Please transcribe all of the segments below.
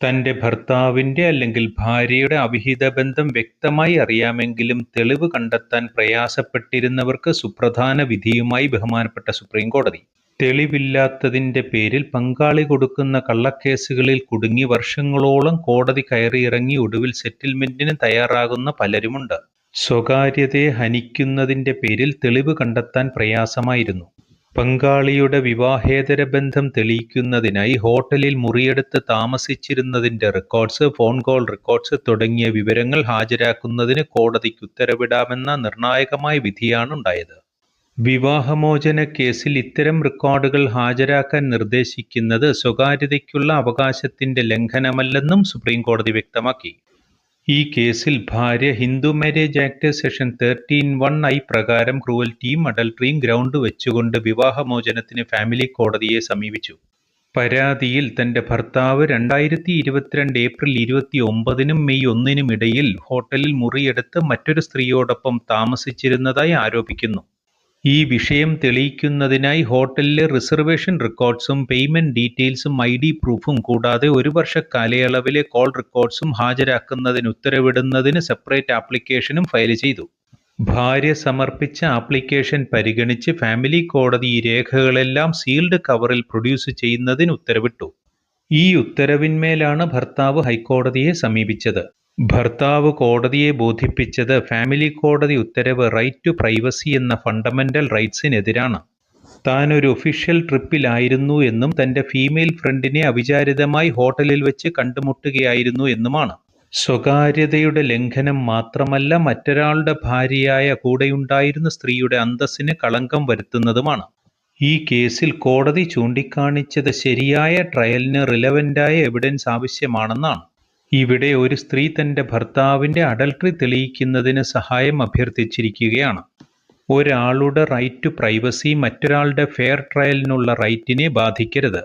തന്റെ ഭർത്താവിന്റെ അല്ലെങ്കിൽ ഭാര്യയുടെ അവിഹിതബന്ധം വ്യക്തമായി അറിയാമെങ്കിലും തെളിവ് കണ്ടെത്താൻ പ്രയാസപ്പെട്ടിരുന്നവർക്ക് സുപ്രധാന വിധിയുമായി ബഹുമാനപ്പെട്ട സുപ്രീം കോടതി. തെളിവില്ലാത്തതിന്റെ പേരിൽ പങ്കാളി കൊടുക്കുന്ന കള്ളക്കേസുകളിൽ കുടുങ്ങി വർഷങ്ങളോളം കോടതി കയറിയിറങ്ങി ഒടുവിൽ സെറ്റിൽമെന്റിന് തയ്യാറാകുന്ന പലരുമുണ്ട്. സ്വകാര്യതയെ ഹനിക്കുന്നതിന്റെ പേരിൽ തെളിവ് കണ്ടെത്താൻ പ്രയാസമായിരുന്നു. പങ്കാളിയുടെ വിവാഹേതര ബന്ധം തെളിയിക്കുന്നതിനായി ഹോട്ടലിൽ മുറിയെടുത്ത് താമസിച്ചിരുന്നതിന്റെ റെക്കോർഡ്സ്, ഫോൺ കോൾ റെക്കോർഡ്സ് തുടങ്ങിയ വിവരങ്ങൾ ഹാജരാക്കുന്നതിന് കോടതിക്ക് ഉത്തരവിടാമെന്ന നിർണായകമായ വിധിയാണ് ഉണ്ടായത്. വിവാഹമോചന കേസിൽ ഇത്തരം റെക്കോർഡുകൾ ഹാജരാക്കാൻ നിർദ്ദേശിക്കുന്നത് സ്വകാര്യതയ്ക്കുള്ള അവകാശത്തിന്റെ ലംഘനമല്ലെന്നും സുപ്രീം കോടതി വ്യക്തമാക്കി. ഈ കേസിൽ ഭാര്യ ഹിന്ദു മാരേജ് ആക്ട് സെക്ഷൻ 13(1) പ്രകാരം ക്രൂവൽറ്റിയും അഡൾട്ടറിയും ഗ്രൗണ്ട് വെച്ചുകൊണ്ട് വിവാഹമോചനത്തിന് ഫാമിലി കോടതിയെ സമീപിച്ചു. പരാതിയിൽ തന്റെ ഭർത്താവ് 2022 ഏപ്രിൽ 29 മെയ് 1 ഇടയിൽ ഹോട്ടലിൽ മുറിയെടുത്ത് മറ്റൊരു സ്ത്രീയോടൊപ്പം താമസിച്ചിരുന്നതായി ആരോപിക്കുന്നു. ഈ വിഷയം തെളിയിക്കുന്നതിനായി ഹോട്ടലിലെ റിസർവേഷൻ റെക്കോർഡ്സും പേയ്മെന്റ് ഡീറ്റെയിൽസും ID പ്രൂഫും കൂടാതെ 1 വർഷ കാലയളവിലെ കോൾ റെക്കോർഡ്സും ഹാജരാക്കുന്നതിന് ഉത്തരവിടുന്നതിന് സെപ്പറേറ്റ് ആപ്ലിക്കേഷനും ഫയൽ ചെയ്തു. ഭാര്യ സമർപ്പിച്ച ആപ്ലിക്കേഷൻ പരിഗണിച്ച് ഫാമിലി കോടതി ഈ രേഖകളെല്ലാം സീൽഡ് കവറിൽ പ്രൊഡ്യൂസ് ചെയ്യുന്നതിന് ഉത്തരവിട്ടു. ഈ ഉത്തരവിന്മേലാണ് ഭർത്താവ് ഹൈക്കോടതിയെ സമീപിച്ചത്. ഭർത്താവ് കോടതിയെ ബോധിപ്പിച്ചത് ഫാമിലി കോടതി ഉത്തരവ് റൈറ്റ് ടു പ്രൈവസി എന്ന ഫണ്ടമെന്റൽ റൈറ്റ്സിനെതിരാണ്. താൻ ഒരു ഒഫീഷ്യൽ ട്രിപ്പിലായിരുന്നു എന്നും തന്റെ ഫീമെയിൽ ഫ്രണ്ടിനെ അവിചാരിതമായി ഹോട്ടലിൽ വെച്ച് കണ്ടുമുട്ടുകയായിരുന്നു എന്നുമാണ്. സ്വകാര്യതയുടെ ലംഘനം മാത്രമല്ല, മറ്റൊരാളുടെ ഭാര്യയായ കൂടെയുണ്ടായിരുന്ന സ്ത്രീയുടെ അന്തസ്സിന് കളങ്കം വരുത്തുന്നതുമാണ്. ഈ കേസിൽ കോടതി ചൂണ്ടിക്കാണിച്ചത് ശരിയായ ട്രയലിന് റിലവന്റായ എവിഡൻസ് ആവശ്യമാണെന്നാണ്. ഇവിടെ ഒരു സ്ത്രീ തന്റെ ഭർത്താവിന്റെ അഡൾട്ടറി തെളിയിക്കുന്നതിന് സഹായം അഭ്യർത്ഥിച്ചിരിക്കുകയാണ്. ഒരാളുടെ റൈറ്റ് ടു പ്രൈവസി മറ്റൊരാളുടെ ഫെയർ ട്രയലിനുള്ള റൈറ്റിനെ ബാധിക്കരുത്.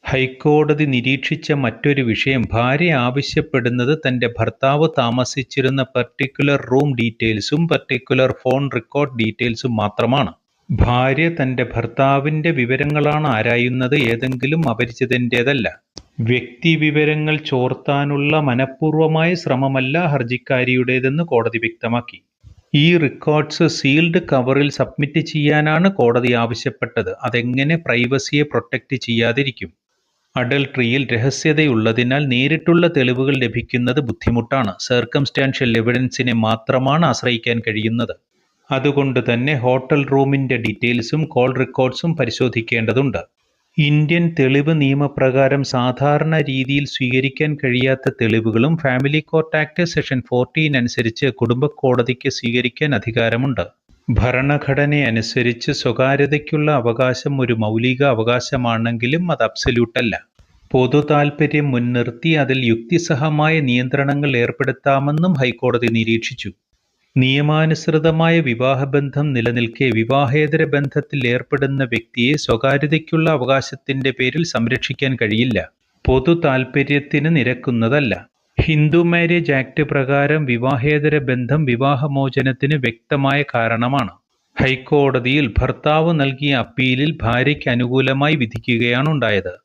ഹൈക്കോടതി നിരീക്ഷിച്ച മറ്റൊരു വിഷയം, ഭാര്യ ആവശ്യപ്പെടുന്നത് തന്റെ ഭർത്താവ് താമസിച്ചിരുന്ന പർട്ടിക്കുലർ റൂം ഡീറ്റെയിൽസും പർട്ടിക്കുലർ ഫോൺ റെക്കോർഡ് ഡീറ്റെയിൽസും മാത്രമാണ്. ഭാര്യ തന്റെ ഭർത്താവിന്റെ വിവരങ്ങളാണ് ആരായുന്നത്, ഏതെങ്കിലും അപരിചിതന്റേതല്ല. വ്യക്തിവിവരങ്ങൾ ചോർത്താനുള്ള മനഃപൂർവമായ ശ്രമമല്ല ഹർജിക്കാരിയുടേതെന്ന് കോടതി വ്യക്തമാക്കി. ഈ റെക്കോർഡ്സ് സീൽഡ് കവറിൽ സബ്മിറ്റ് ചെയ്യാനാണ് കോടതി ആവശ്യപ്പെട്ടത്. അതെങ്ങനെ പ്രൈവസിയെ പ്രൊട്ടക്റ്റ് ചെയ്യാതിരിക്കും? അഡൾട്ടറിയിൽ രഹസ്യതയുള്ളതിനാൽ നേരിട്ടുള്ള തെളിവുകൾ ലഭിക്കുന്നത് ബുദ്ധിമുട്ടാണ്. സർക്കംസ്റ്റാൻഷ്യൽ എവിഡൻസിനെ മാത്രമാണ് ആശ്രയിക്കാൻ കഴിയുന്നത്. അതുകൊണ്ട് തന്നെ ഹോട്ടൽ റൂമിന്റെ ഡീറ്റെയിൽസും കോൾ റെക്കോർഡ്സും പരിശോധിക്കേണ്ടതുണ്ട്. ഇന്ത്യൻ തെളിവ് നിയമപ്രകാരം സാധാരണ രീതിയിൽ സ്വീകരിക്കാൻ കഴിയാത്ത തെളിവുകളും ഫാമിലി കോർട്ട് ആക്ട് സെക്ഷൻ 14 അനുസരിച്ച് കുടുംബ കോടതിക്ക് സ്വീകരിക്കാൻ അധികാരമുണ്ട്. ഭരണഘടനയനുസരിച്ച് സ്വകാര്യതയ്ക്കുള്ള അവകാശം ഒരു മൗലിക അവകാശമാണെങ്കിലും അത് അബ്സല്യൂട്ടല്ല. പൊതു താൽപര്യം മുൻനിർത്തി അതിൽ യുക്തിസഹമായ നിയന്ത്രണങ്ങൾ ഏർപ്പെടുത്താമെന്നും ഹൈക്കോടതി നിരീക്ഷിച്ചു. നിയമാനുസൃതമായ വിവാഹബന്ധം നിലനിൽക്കെ വിവാഹേതര ബന്ധത്തിൽ ഏർപ്പെടുന്ന വ്യക്തിയെ സ്വകാര്യതയ്ക്കുള്ള അവകാശത്തിന്റെ പേരിൽ സംരക്ഷിക്കാൻ കഴിയില്ല. പൊതു താൽപര്യത്തിന് നിരക്കുന്നതല്ല. ഹിന്ദു മാരേജ് ആക്ട് പ്രകാരം വിവാഹേതര ബന്ധം വിവാഹമോചനത്തിന് വ്യക്തമായ കാരണമാണ്. ഹൈക്കോടതിയിൽ ഭർത്താവ് നൽകിയ അപ്പീലിൽ ഭാര്യയ്ക്ക് അനുകൂലമായി വിധിക്കുകയാണുണ്ടായത്.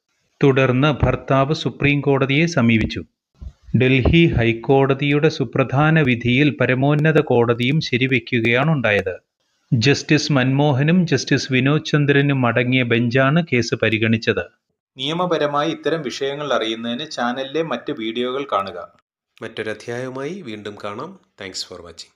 തുടർന്ന് ഭർത്താവ് സുപ്രീം കോടതിയെ സമീപിച്ചു. ഡൽഹി ഹൈക്കോടതിയുടെ സുപ്രധാന വിധിയിൽ പരമോന്നത കോടതിയും ശരിവെക്കുകയാണുണ്ടായത്. ജസ്റ്റിസ് മൻമോഹനും ജസ്റ്റിസ് വിനോദ് ചന്ദ്രനും അടങ്ങിയ ബെഞ്ചാണ് കേസ് പരിഗണിച്ചത്. നിയമപരമായി ഇത്തരം വിഷയങ്ങൾ അറിയുന്നതിന് ചാനലിലെ മറ്റ് വീഡിയോകൾ കാണുക. മറ്റൊരധ്യായവുമായി വീണ്ടും കാണാം. Thanks for watching.